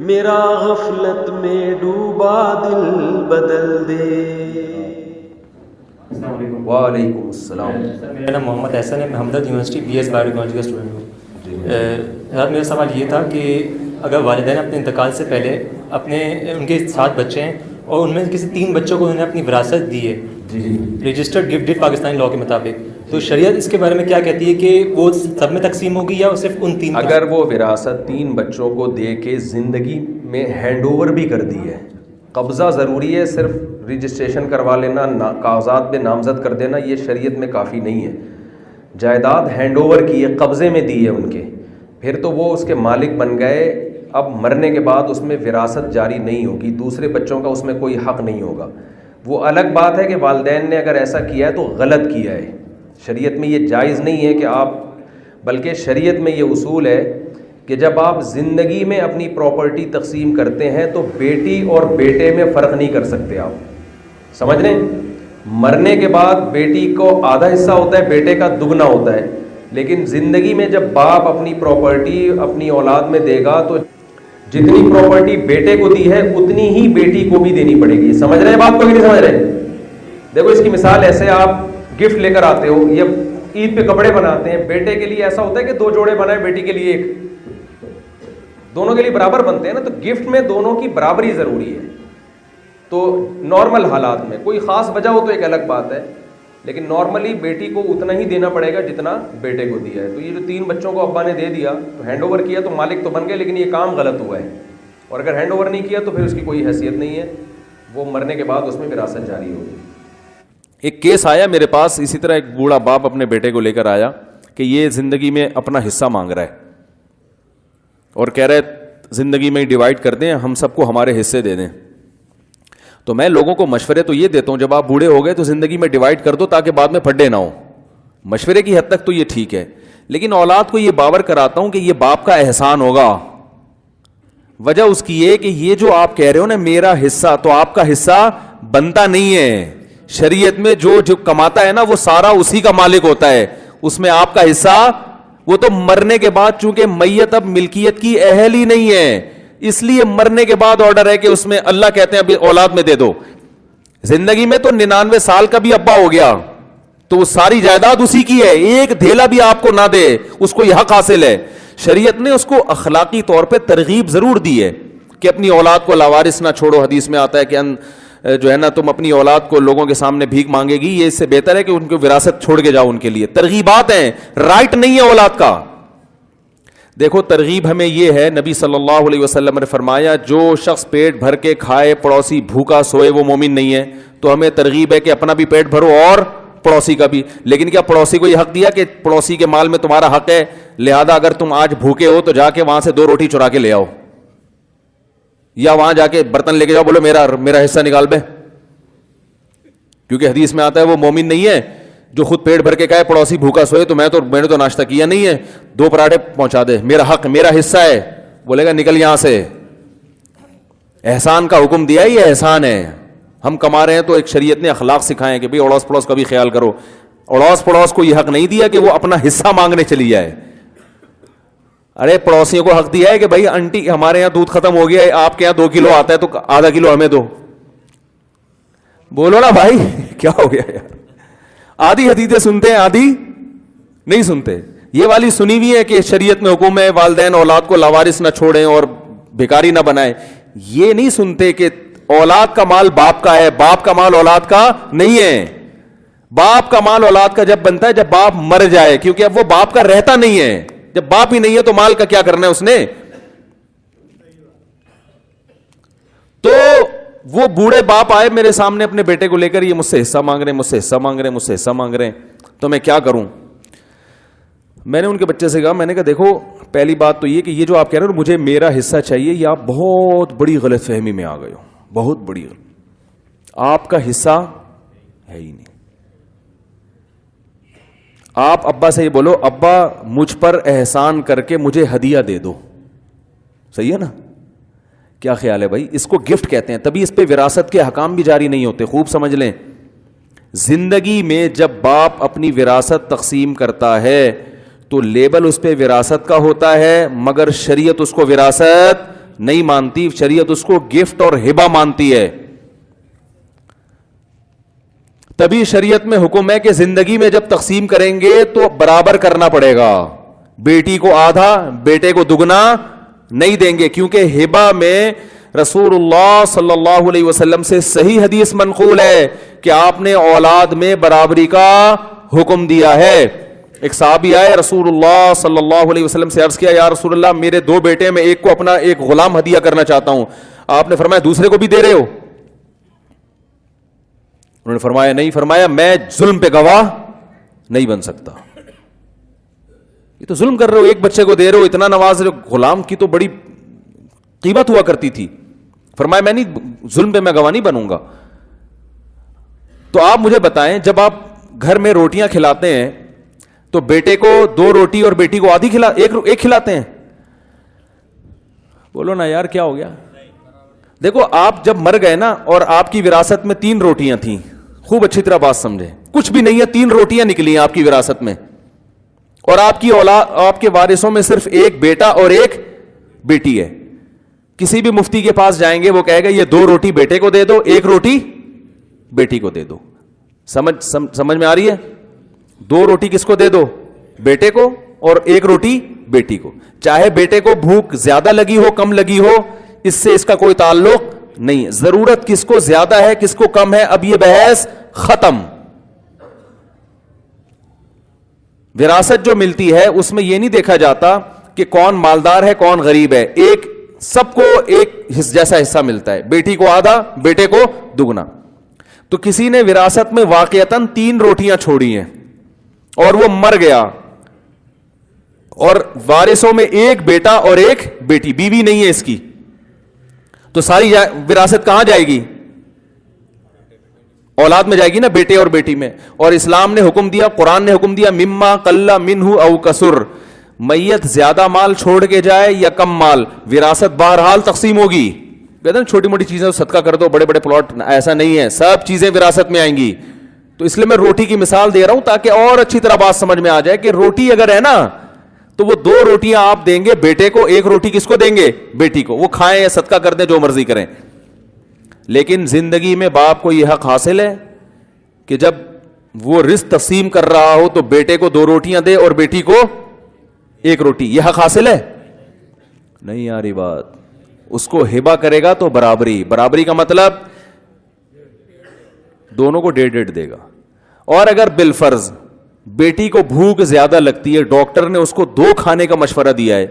میرا غفلت میں ڈوبا دل بدل دے. السلام علیکم. وعلیکم السلام. میرا نام محمد احسن ہے, میں ہمدرد یونیورسٹی بی ایس بایوٹیکنالوجی کا اسٹوڈنٹ ہوں. حضرت میرا سوال یہ تھا کہ اگر والدین اپنے انتقال سے پہلے ان کے 7 بچے ہیں اور ان میں کسی 3 بچوں کو انہوں نے اپنی وراثت دی ہے registered gift deed Pakistani law کے مطابق, تو شریعت اس کے بارے میں کیا کہتی ہے کہ وہ سب میں تقسیم ہوگی یا صرف ان 3؟ اگر وہ وراثت 3 بچوں کو دے کے زندگی میں ہینڈ اوور بھی کر دی ہے, قبضہ ضروری ہے, صرف رجسٹریشن کروا لینا, کاغذات پہ نامزد کر دینا یہ شریعت میں کافی نہیں ہے. جائیداد ہینڈ اوور کی ہے, قبضے میں دی ہے ان کے, پھر تو وہ اس کے مالک بن گئے. اب مرنے کے بعد اس میں وراثت جاری نہیں ہوگی, دوسرے بچوں کا اس میں کوئی حق نہیں ہوگا. وہ الگ بات ہے کہ والدین نے اگر ایسا کیا ہے تو غلط کیا ہے. شریعت میں یہ جائز نہیں ہے کہ آپ, بلکہ شریعت میں یہ اصول ہے کہ جب آپ زندگی میں اپنی پراپرٹی تقسیم کرتے ہیں تو بیٹی اور بیٹے میں فرق نہیں کر سکتے آپ, سمجھ لیں. مرنے کے بعد بیٹی کو آدھا حصہ ہوتا ہے, بیٹے کا دگنا ہوتا ہے, لیکن زندگی میں جب باپ اپنی پراپرٹی اپنی اولاد میں دے گا تو جتنی پراپرٹی بیٹے کو دی ہے اتنی ہی بیٹی کو بھی دینی پڑے گی. سمجھ رہے ہیں بات کو کہ نہیں سمجھ رہے؟ دیکھو اس کی مثال ایسے, آپ گفٹ لے کر آتے ہو, یہ عید پہ کپڑے بناتے ہیں, بیٹے کے لیے ایسا ہوتا ہے کہ 2 جوڑے بنائے, بیٹی کے لیے 1, دونوں کے لیے برابر بنتے ہیں نا, تو گفٹ میں دونوں کی برابری ضروری ہے. تو نارمل حالات میں کوئی خاص وجہ ہو تو ایک الگ بات ہے, لیکن نارملی بیٹی کو اتنا ہی دینا پڑے گا جتنا بیٹے کو دیا ہے. تو یہ جو 3 بچوں کو ابا نے دے دیا تو ہینڈ اوور کیا تو مالک تو بن گئے, لیکن یہ کام غلط ہوا ہے, اور اگر ہینڈ اوور نہیں کیا تو پھر اس کی کوئی حیثیت نہیں ہے, وہ مرنے کے بعد اس میں وراثت جاری ہوگی. ایک کیس آیا میرے پاس اسی طرح, ایک بوڑھا باپ اپنے بیٹے کو لے کر آیا کہ یہ زندگی میں اپنا حصہ مانگ رہا ہے اور کہہ رہے زندگی میں ڈیوائڈ کر دیں, ہم سب کو ہمارے حصے دے دیں. تو میں لوگوں کو مشورے تو یہ دیتا ہوں جب آپ بوڑھے ہو گئے تو زندگی میں ڈیوائڈ کر دو تاکہ بعد میں پھڈے نہ ہو. مشورے کی حد تک تو یہ ٹھیک ہے, لیکن اولاد کو یہ باور کراتا ہوں کہ یہ باپ کا احسان ہوگا. وجہ اس کی یہ کہ یہ جو آپ کہہ رہے ہو نا میرا حصہ, تو آپ کا حصہ بنتا نہیں ہے. شریعت میں جو کماتا ہے نا وہ سارا اسی کا مالک ہوتا ہے, اس میں آپ کا حصہ وہ تو مرنے کے بعد, چونکہ میت اب ملکیت کی اہل ہی نہیں ہے, اس لیے مرنے کے بعد آرڈر ہے کہ اس میں اللہ کہتے ہیں ابھی اولاد میں دے دو. زندگی میں تو 99 سال کا بھی ابا ہو گیا تو وہ ساری جائیداد اسی کی ہے, ایک دھیلا بھی آپ کو نہ دے اس کو یہ حق حاصل ہے. شریعت نے اس کو اخلاقی طور پہ ترغیب ضرور دی ہے کہ اپنی اولاد کو لاوارث نہ چھوڑو. حدیث میں آتا ہے کہ جو ہے نا تم اپنی اولاد کو لوگوں کے سامنے بھیک مانگے گی, یہ اس سے بہتر ہے کہ ان کو وراثت چھوڑ کے جاؤ. ان کے لیے ترغیبات ہیں, رائٹ نہیں ہے اولاد کا. دیکھو ترغیب ہمیں یہ ہے, نبی صلی اللہ علیہ وسلم نے فرمایا جو شخص پیٹ بھر کے کھائے پڑوسی بھوکا سوئے وہ مومن نہیں ہے. تو ہمیں ترغیب ہے کہ اپنا بھی پیٹ بھرو اور پڑوسی کا بھی. لیکن کیا پڑوسی کو یہ حق دیا کہ پڑوسی کے مال میں تمہارا حق ہے, لہذا اگر تم آج بھوکے ہو تو جا کے وہاں سے 2 روٹی چرا کے لے آؤ, یا وہاں جا کے برتن لے کے جاؤ, بولو میرا حصہ نکال بے. کیونکہ حدیث میں آتا ہے وہ مومن نہیں ہے جو خود پیٹ بھر کے کہے پڑوسی بھوکا سوئے تو میں نے تو ناشتہ کیا نہیں ہے, 2 پراٹھے پہنچا دے, میرا حق میرا حصہ ہے. بولے گا نکل یہاں سے. احسان کا حکم دیا, یہ احسان ہے. ہم کما رہے ہیں تو ایک شریعت نے اخلاق سکھائے کہ بھئی اڑوس پڑوس کا بھی خیال کرو. اڑوس پڑوس کو یہ حق نہیں دیا کہ وہ اپنا حصہ مانگنے چلی جائے. ارے پڑوسیوں کو حق دیا ہے کہ بھائی آنٹی ہمارے یہاں دودھ ختم ہو گیا ہے, آپ کے یہاں 2 کلو آتا ہے تو آدھا کلو ہمیں دو. بولو نا بھائی کیا ہو گیا یار. آدھی حدیثیں سنتے ہیں, آدھی نہیں سنتے. یہ والی سنی ہوئی ہے کہ شریعت میں حکم ہے والدین اولاد کو لاوارث نہ چھوڑیں اور بھکاری نہ بنائیں. یہ نہیں سنتے کہ اولاد کا مال باپ کا ہے, باپ کا مال اولاد کا نہیں ہے. باپ کا مال اولاد کا جب بنتا ہے جب باپ مر جائے, کیونکہ اب وہ باپ کا رہتا نہیں ہے. جب باپ ہی نہیں ہے تو مال کا کیا کرنا ہے اس نے. تو وہ بوڑھے باپ آئے میرے سامنے اپنے بیٹے کو لے کر, یہ مجھ سے حصہ مانگ رہے ہیں, مجھ سے حصہ مانگ رہے ہیں, مجھ سے حصہ مانگ رہے ہیں, تو میں کیا کروں. میں نے ان کے بچے سے کہا, میں نے کہا دیکھو پہلی بات تو یہ کہ یہ جو آپ کہہ رہے ہو مجھے میرا حصہ چاہیے, یہ آپ بہت بڑی غلط فہمی میں آ گئے ہو, بہت بڑی. آپ کا حصہ ہے ہی نہیں. آپ ابا سے یہ بولو ابا مجھ پر احسان کر کے مجھے ہدیہ دے دو, صحیح ہے نا. کیا خیال ہے بھائی, اس کو گفٹ کہتے ہیں, تبھی اس پہ وراثت کے حکام بھی جاری نہیں ہوتے. خوب سمجھ لیں, زندگی میں جب باپ اپنی وراثت تقسیم کرتا ہے تو لیبل اس پہ وراثت کا ہوتا ہے, مگر شریعت اس کو وراثت نہیں مانتی, شریعت اس کو گفٹ اور ہبہ مانتی ہے. تبھی شریعت میں حکم ہے کہ زندگی میں جب تقسیم کریں گے تو برابر کرنا پڑے گا. بیٹی کو آدھا, بیٹے کو دگنا نہیں دیں گے, کیونکہ ہبہ میں رسول اللہ صلی اللہ علیہ وسلم سے صحیح حدیث منقول ہے کہ آپ نے اولاد میں برابری کا حکم دیا ہے. ایک صحابی آئے, رسول اللہ صلی اللہ علیہ وسلم سے عرض کیا, یا رسول اللہ میرے دو بیٹے, میں ایک کو اپنا ایک غلام ہدیہ کرنا چاہتا ہوں. آپ نے فرمایا دوسرے کو بھی دے رہے ہو؟ انہوں نے فرمایا نہیں. فرمایا میں ظلم پہ گواہ نہیں بن سکتا. یہ تو ظلم کر رہے ہو, ایک بچے کو دے رہے ہو, اتنا نواز رہے ہو, غلام کی تو بڑی قیمت ہوا کرتی تھی. فرمایا میں نہیں, ظلم پہ میں گواہ نہیں بنوں گا. تو آپ مجھے بتائیں, جب آپ گھر میں روٹیاں کھلاتے ہیں تو بیٹے کو 2 روٹی اور بیٹی کو آدھی ایک کھلاتے ہیں؟ بولو نا یار کیا ہو گیا. دیکھو آپ جب مر گئے نا اور آپ کی وراثت میں 3 روٹیاں تھیں, خوب اچھی طرح بات سمجھے, کچھ بھی نہیں ہے, 3 روٹیاں نکلی ہیں آپ کی وراثت میں, اور آپ کی اولاد, آپ کے وارثوں میں صرف ایک بیٹا اور ایک بیٹی ہے. کسی بھی مفتی کے پاس جائیں گے وہ کہے گا یہ 2 روٹی بیٹے کو دے دو, 1 روٹی بیٹی کو دے دو. سمجھ میں آ رہی ہے؟ 2 روٹی کس کو دے دو؟ بیٹے کو, اور 1 روٹی بیٹی کو. چاہے بیٹے کو بھوک زیادہ لگی ہو کم لگی ہو, اس سے اس کا کوئی تعلق نہیں. ضرورت کس کو زیادہ ہے کس کو کم ہے, اب یہ بحث ختم. وراثت جو ملتی ہے اس میں یہ نہیں دیکھا جاتا کہ کون مالدار ہے کون غریب ہے, ایک سب کو ایک جیسا حصہ ملتا ہے, بیٹی کو آدھا بیٹے کو دگنا. تو کسی نے وراثت میں واقعتاً 3 روٹیاں چھوڑی ہیں اور وہ مر گیا, اور وارثوں میں ایک بیٹا اور ایک بیٹی, بیوی نہیں ہے اس کی, تو ساری وراثت کہاں جائے گی؟ اولاد میں جائے گی نا, بیٹے اور بیٹی میں. اور اسلام نے حکم دیا, قرآن نے حکم دیا, مما قل منہ او کسر, میت زیادہ مال چھوڑ کے جائے یا کم مال, وراثت بہرحال تقسیم ہوگی. کہتے ہیں چھوٹی موٹی چیزیں صدقہ کر دو, بڑے بڑے پلاٹ, ایسا نہیں ہے, سب چیزیں وراثت میں آئیں گی. تو اس لیے میں روٹی کی مثال دے رہا ہوں تاکہ اور اچھی طرح بات سمجھ میں آ جائے کہ روٹی اگر ہے نا تو وہ 2 روٹیاں آپ دیں گے بیٹے کو, 1 روٹی کس کو دیں گے؟ بیٹی کو. وہ کھائیں یا صدقہ کر دیں, جو مرضی کریں. لیکن زندگی میں باپ کو یہ حق حاصل ہے کہ جب وہ رزق تقسیم کر رہا ہو تو بیٹے کو 2 روٹیاں دے اور بیٹی کو 1 روٹی. یہ حق حاصل ہے؟ نہیں آ رہی بات. اس کو ہبہ کرے گا تو برابری. برابری کا مطلب دونوں کو 1.5 دے گا. اور اگر بالفرض بیٹی کو بھوک زیادہ لگتی ہے, ڈاکٹر نے اس کو 2 کھانے کا مشورہ دیا ہے,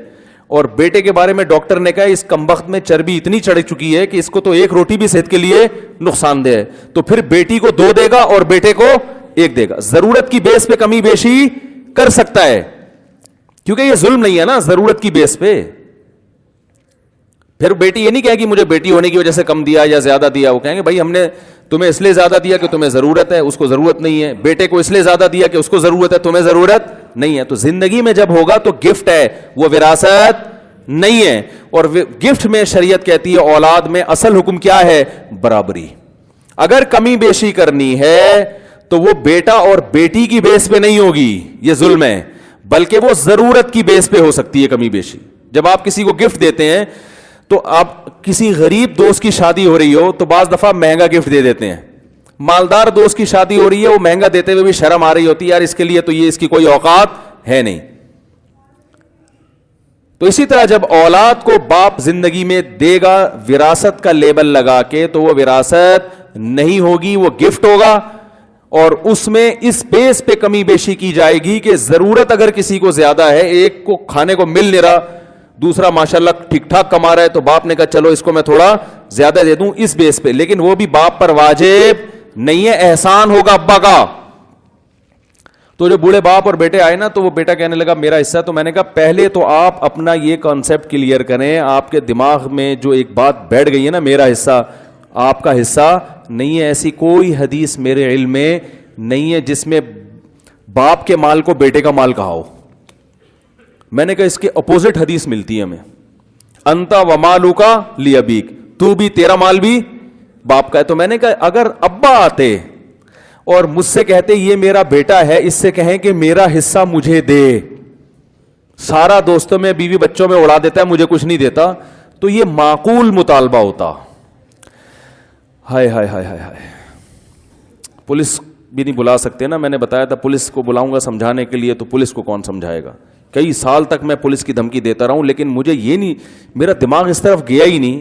اور بیٹے کے بارے میں ڈاکٹر نے کہا اس کمبخت میں چربی اتنی چڑھ چکی ہے کہ اس کو تو 1 روٹی بھی صحت کے لیے نقصان دہ ہے, تو پھر بیٹی کو 2 دے گا اور بیٹے کو 1 دے گا. ضرورت کی بیس پہ کمی بیشی کر سکتا ہے, کیونکہ یہ ظلم نہیں ہے نا, ضرورت کی بیس پہ. پھر بیٹی یہ نہیں کہے گی مجھے بیٹی ہونے کی وجہ سے کم دیا یا زیادہ دیا, وہ کہیں گے بھائی ہم نے تمہیں اس لیے زیادہ دیا کہ تمہیں ضرورت ہے, اس کو ضرورت نہیں ہے. بیٹے کو اس لیے زیادہ دیا کہ اس کو ضرورت ہے, تمہیں ضرورت نہیں ہے. تو زندگی میں جب ہوگا تو گفٹ ہے, وہ وراثت نہیں ہے. اور گفٹ میں شریعت کہتی ہے اولاد میں اصل حکم کیا ہے؟ برابری. اگر کمی بیشی کرنی ہے تو وہ بیٹا اور بیٹی کی بیس پہ نہیں ہوگی, یہ ظلم ہے, بلکہ وہ ضرورت کی بیس پہ ہو سکتی ہے کمی بیشی. جب آپ کسی کو گفٹ دیتے ہیں تو آپ کسی غریب دوست کی شادی ہو رہی ہو تو بعض دفعہ مہنگا گفٹ دے دیتے ہیں. مالدار دوست کی شادی ہو رہی ہے, وہ مہنگا دیتے ہوئے بھی شرم آ رہی ہوتی ہے, یار اس کے لیے تو یہ اس کی کوئی اوقات ہے نہیں. تو اسی طرح جب اولاد کو باپ زندگی میں دے گا وراثت کا لیبل لگا کے, تو وہ وراثت نہیں ہوگی, وہ گفٹ ہوگا. اور اس میں اس بیس پہ کمی بیشی کی جائے گی کہ ضرورت اگر کسی کو زیادہ ہے, ایک کو کھانے کو مل نہیں رہا, دوسرا ماشاءاللہ ٹھیک ٹھاک کما رہا ہے, تو باپ نے کہا چلو اس کو میں تھوڑا زیادہ دے دوں اس بیس پہ. لیکن وہ بھی باپ پر واجب نہیں ہے, احسان ہوگا ابا کا. تو جو بوڑھے باپ اور بیٹے آئے نا, تو وہ بیٹا کہنے لگا میرا حصہ. تو میں نے کہا پہلے تو آپ اپنا یہ کانسیپٹ کلیئر کریں, آپ کے دماغ میں جو ایک بات بیٹھ گئی ہے نا میرا حصہ آپ کا حصہ نہیں ہے, ایسی کوئی حدیث میرے علم میں نہیں ہے جس میں باپ کے مال کو بیٹے کا مال کہا ہو. میں نے کہا اس کے اپوزٹ حدیث ملتی ہے ہمیں, انتا ومالوکا لیابیک, تو بھی تیرا مال بھی باپ کا ہے. تو میں نے کہا اگر ابا آتے اور مجھ سے کہتے یہ میرا بیٹا ہے, اس سے کہیں کہ میرا حصہ مجھے دے, سارا دوستوں میں بیوی بچوں میں اڑا دیتا ہے, مجھے کچھ نہیں دیتا, تو یہ معقول مطالبہ ہوتا. ہائے ہائے ہائے ہائے ہائے, پولیس بھی نہیں بلا سکتے نا. میں نے بتایا تھا پولیس کو بلاؤں گا سمجھانے کے لیے, تو پولیس کو کون سمجھائے گا؟ کئی سال تک میں پولیس کی دھمکی دیتا رہا ہوں, لیکن مجھے یہ نہیں, میرا دماغ اس طرف گیا ہی نہیں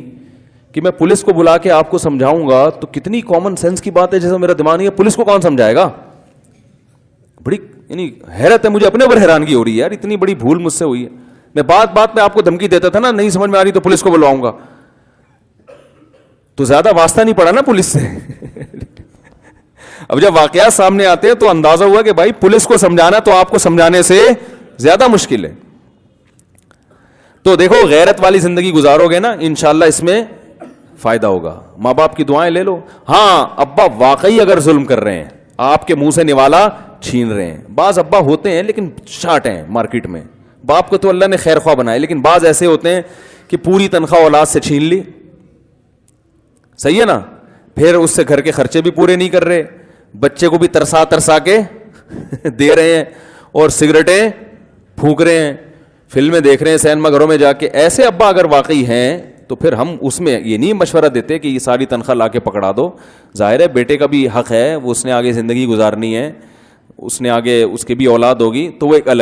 کہ میں پولیس کو بلا کے آپ کو سمجھاؤں گا. تو کتنی کامن سینس کی بات ہے, جیسے میرا دماغ نہیں ہے, پولیس کو کون سمجھائے گا؟ بڑی یعنی حیرت ہے مجھے, اپنے اوپر حیرانگی ہو رہی ہے یار, اتنی بڑی بھول مجھ سے ہوئی ہے. میں بات بات میں آپ کو دھمکی دیتا تھا نا, نہیں سمجھ میں آ رہی تو پولیس کو بلواؤں گا, تو زیادہ واسطہ نہیں پڑا نا پولیس سے. اب جب واقعات سامنے آتے ہیں تو اندازہ ہوا کہ بھائی پولیس کو سمجھانا تو آپ کو سمجھانے سے زیادہ مشکل ہے. تو دیکھو غیرت والی زندگی گزارو گے نا, انشاءاللہ اس میں فائدہ ہوگا. ماں باپ کی دعائیں لے لو. ہاں ابا واقعی اگر ظلم کر رہے ہیں, آپ کے منہ سے نوالا چھین رہے ہیں, بعض ابا ہوتے ہیں لیکن شاٹ ہیں مارکیٹ میں, باپ کو تو اللہ نے خیر خواہ بنائے, لیکن بعض ایسے ہوتے ہیں کہ پوری تنخواہ اولاد سے چھین لی, صحیح ہے نا, پھر اس سے گھر کے خرچے بھی پورے نہیں کر رہے, بچے کو بھی ترسا ترسا کے دے رہے ہیں, اور سگریٹیں پھونک رہے ہیں, فلمیں دیکھ رہے ہیں سینما گھروں میں جا کے. ایسے ابا اگر واقعی ہیں تو پھر ہم اس میں یہ نہیں مشورہ دیتے کہ یہ ساری تنخواہ لا کے پکڑا دو. ظاہر ہے بیٹے کا بھی حق ہے, وہ اس نے آگے زندگی گزارنی ہے, اس نے آگے اس کی بھی اولاد ہوگی, تو وہ ایک الگ